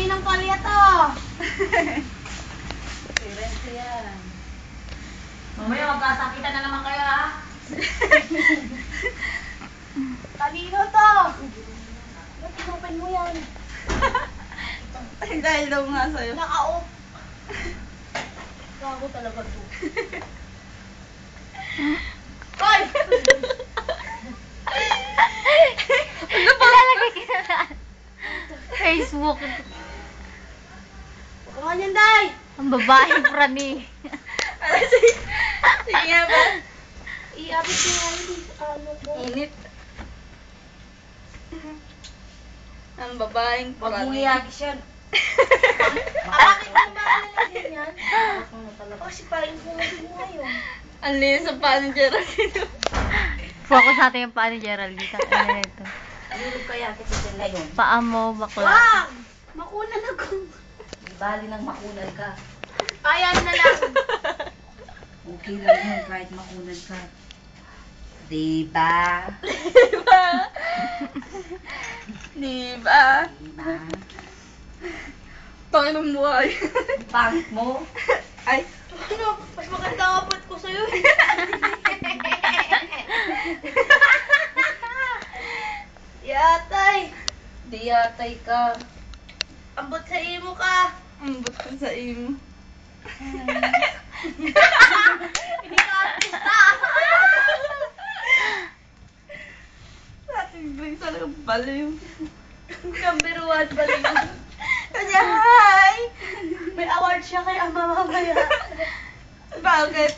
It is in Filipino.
Uy, ng palya to. Parents yan. Mamaya magkasakitan na naman kayo, ha? Kanino to? Ba't inopen mo yan? Dahil daw nga sa'yo. Naka-off. Gago talaga to. Hoy! Ano ba? Ilalagay ka na lahat. Facebook. Huwag ka nga Day! Ang babaeng prani. Sige nga ba? Iabot ko nga hindi sa ano ko. Init. Ang babaeng Huwag mong prani. iagis yan. Bakit mo ba alalagyan yan? Kasi parang pumunod mo ngayon. Ang linis sa paa ni Geraldine. Focus natin yung paa ni Geraldine. Ano na ito? Nalulog kaya kita dyan ngayon. Paa mo, bakla. Wag! Makunan ako. Di bali nang makunan ka. Ayan na lang. Okay lang yun kahit makunan ka. Diba? Diba? Diba? Pangit ang mukha yun. Pangit mo? Ay. Ano? Mas maganda ang apot ko sa'yo eh. Yatay! Di yatay ka. Ambot sa imo ka. Ambot ka sa imo. Hindi ka artista. Ating Grace talaga baliw. Number 1 ba rin? Kanya, hi! May award siya kay ama mamaya. Bakit?